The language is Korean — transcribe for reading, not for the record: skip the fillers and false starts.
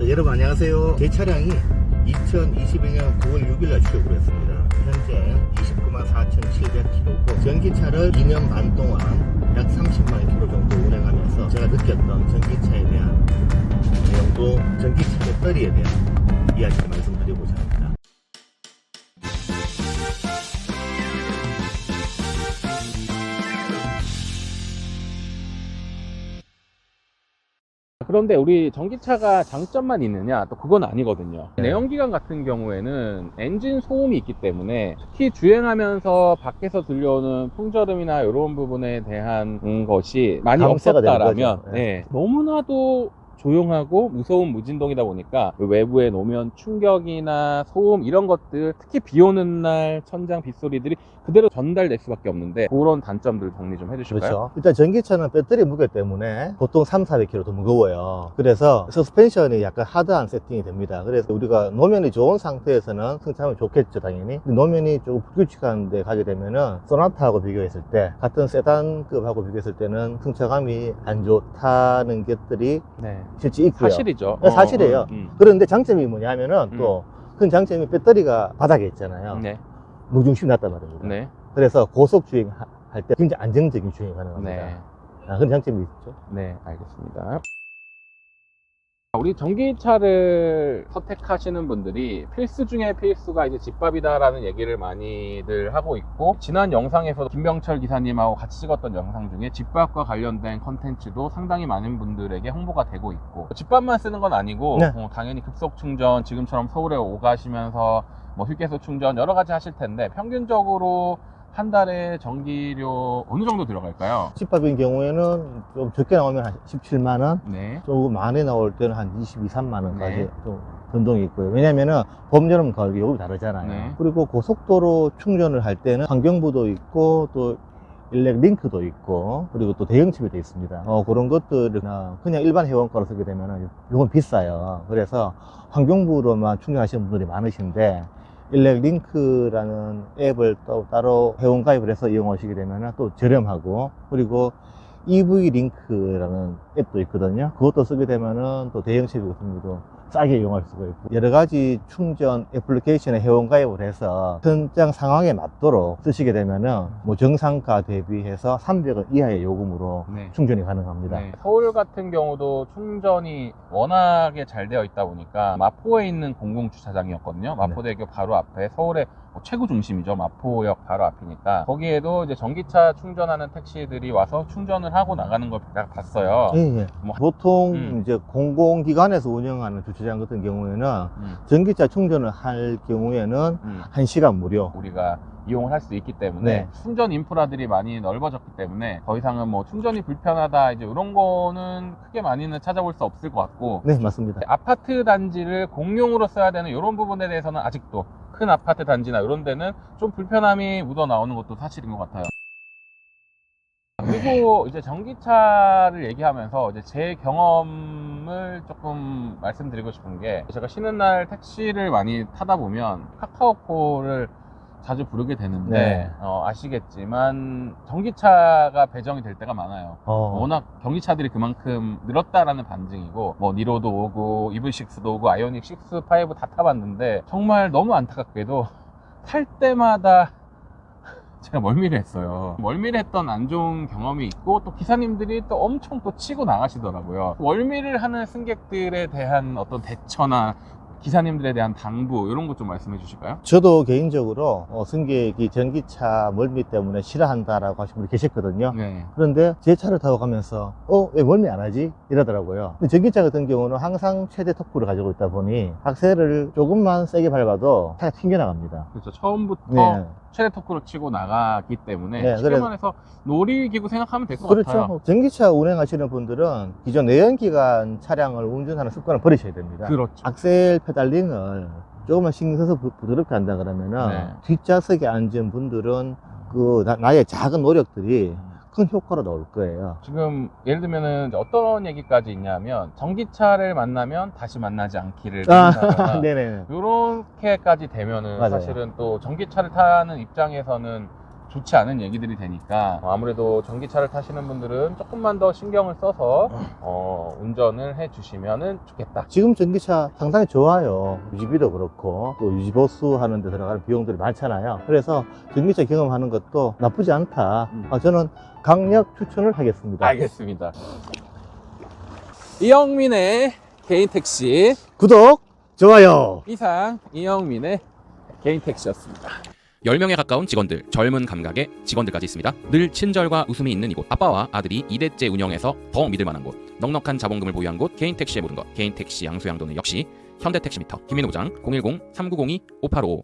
여러분 안녕하세요. 제 차량이 2022년 9월 6일날 취업을 했습니다. 현재 29만 4,700km고 전기차를 2년 반 동안 약 30만 km 정도 운행하면서 제가 느꼈던 전기차에 대한 내용도 전기차 배터리에 대한 이야기를 말씀드리고자 합니다. 그런데 우리 전기차가 장점만 있느냐? 또 그건 아니거든요. 네. 내연기관 같은 경우에는 엔진 소음이 있기 때문에 특히 주행하면서 밖에서 들려오는 풍절음이나 이런 부분에 대한 것이 많이 감세가 되는 없었다라면 거죠. 네. 너무나도 조용하고 무서운 무진동이다 보니까 외부에 놓으면 충격이나 소음 이런 것들, 특히 비 오는 날 천장 빗소리들이 그대로 전달될 수밖에 없는데 그런 단점들 정리 좀 해주실까요? 그렇죠. 일단 전기차는 배터리 무게 때문에 보통 300~400kg 더 무거워요. 그래서 서스펜션이 약간 하드한 세팅이 됩니다. 그래서 우리가 노면이 좋은 상태에서는 승차하면 좋겠죠, 당연히. 근데 노면이 조금 불규칙한 데 가게 되면은 소나타하고 비교했을 때, 같은 세단급하고 비교했을 때는 승차감이 안 좋다는 것들이 네. 실제 있고요. 사실이죠. 네, 사실이에요. 그런데 장점이 뭐냐면은 또 큰 장점이 배터리가 바닥에 있잖아요. 네. 무중심이 낮단 말입니다. 네. 그래서 고속 주행 할 때 굉장히 안정적인 주행이 가능합니다. 네. 그런 장점이 있죠. 네, 알겠습니다. 우리 전기차를 선택하시는 분들이 필수 중에 필수가 이제 집밥이다라는 얘기를 많이들 하고 있고, 지난 영상에서도 김병철 기사님하고 같이 찍었던 영상 중에 집밥과 관련된 컨텐츠도 상당히 많은 분들에게 홍보가 되고 있고, 집밥만 쓰는 건 아니고 네. 당연히 급속 충전, 지금처럼 서울에 오가시면서 뭐 휴게소 충전 여러 가지 하실 텐데, 평균적으로 한 달에 전기료 어느 정도 들어갈까요? 집밥인 경우에는 좀 적게 나오면 한 17만원, 네. 조금 많이 나올 때는 한 22~23만원까지 네. 좀 변동이 있고요. 왜냐면은 봄, 여름, 가을 요금이 다르잖아요. 네. 그리고 고속도로 충전을 할 때는 환경부도 있고 또 일렉 링크도 있고, 그리고 또 대형집에도 있습니다. 그런 것들이나 그냥 일반 회원가로 쓰게 되면은 요금 비싸요. 그래서 환경부로만 충전하시는 분들이 많으신데, 일렉 링크라는 앱을 또 따로 회원 가입을 해서 이용하시게 되면 또 저렴하고, 그리고 EV 링크라는 앱도 있거든요. 그것도 쓰게 되면은 또 대형체비 같은 것도 싸게 이용할 수가 있고, 여러 가지 충전 애플리케이션에 회원 가입을 해서 현장 상황에 맞도록 쓰시게 되면은 뭐 정상가 대비해서 300원 이하의 요금으로 네. 충전이 가능합니다. 네. 서울 같은 경우도 충전이 워낙에 잘 되어 있다 보니까 마포에 있는 공공주차장이었거든요. 마포대교 바로 앞에, 서울의 최고 중심이죠. 마포역 바로 앞이니까 거기에도 이제 전기차 충전하는 택시들이 와서 충전을 하고 나가는 걸 제가 봤어요. 예, 예. 뭐, 보통 이제 공공기관에서 운영하는 주차장 같은 경우에는 전기차 충전을 할 경우에는 1시간 무료. 우리가 이용을 할 수 있기 때문에 네. 충전 인프라들이 많이 넓어졌기 때문에 더 이상은 뭐 충전이 불편하다 이제 이런 거는 크게 많이는 찾아볼 수 없을 것 같고, 네, 맞습니다. 아파트 단지를 공용으로 써야 되는 이런 부분에 대해서는 아직도 큰 아파트 단지나 이런 데는 좀 불편함이 묻어 나오는 것도 사실인 것 같아요. 그리고 이제 전기차를 얘기하면서 이제 제 경험을 조금 말씀드리고 싶은 게, 제가 쉬는 날 택시를 많이 타다 보면 카카오콜을 자주 부르게 되는데, 네. 아시겠지만 전기차가 배정이 될 때가 많아요. 어. 워낙 전기차들이 그만큼 늘었다라는 반증이고, 뭐 니로도 오고 EV6도 오고 아이오닉 6, 5 다 타봤는데 정말 너무 안타깝게도 탈 때마다 제가 멀미를 했어요. 멀미를 했던 안 좋은 경험이 있고, 또 기사님들이 또 엄청 또 치고 나가시더라고요. 멀미를 하는 승객들에 대한 어떤 대처나 기사님들에 대한 당부 이런 것 좀 말씀해 주실까요? 저도 개인적으로 승객이 전기차 멀미 때문에 싫어한다라고 하신 분이 계셨거든요. 네. 그런데 제 차를 타고 가면서 왜 멀미 안 하지? 이러더라고요. 근데 전기차 같은 경우는 항상 최대 토크를 가지고 있다 보니 악셀을 조금만 세게 밟아도 차가 튕겨나갑니다. 그렇죠. 처음부터 네. 최대 토크로 치고 나가기 때문에 네, 쉽게 그래서- 말해서 놀이기구 생각하면 될 것 그렇죠. 같아요. 전기차 운행하시는 분들은 기존 내연기관 차량을 운전하는 습관을 버리셔야 됩니다. 그렇죠. 악셀 페달링을 조금만 신경 써서 부드럽게 한다 그러면은 네. 뒷좌석에 앉은 분들은 나의 작은 노력들이 큰 효과로 나올 거예요. 지금 예를 들면은 어떤 얘기까지 있냐면, 전기차를 만나면 다시 만나지 않기를 아, 바란다거나 네네. 요렇게까지 되면은 맞아요. 사실은 또 전기차를 타는 입장에서는 좋지 않은 얘기들이 되니까 아무래도 전기차를 타시는 분들은 조금만 더 신경을 써서 운전을 해 주시면 좋겠다. 지금 전기차 상당히 좋아요. 유지비도 그렇고 또 유지보수 하는 데 들어가는 비용들이 많잖아요. 그래서 전기차 경험하는 것도 나쁘지 않다. 저는 강력 추천을 하겠습니다. 알겠습니다. 이영민의 개인 택시 구독, 좋아요. 이상 이영민의 개인 택시였습니다. 10명에 가까운 직원들, 젊은 감각의 직원들까지 있습니다. 늘 친절과 웃음이 있는 이곳. 아빠와 아들이 2대째 운영해서 더 믿을 만한 곳. 넉넉한 자본금을 보유한 곳. 개인 택시의 모든 것. 개인 택시 양수양도는 역시 현대택시미터. 김민호 부장 010-3902-5855.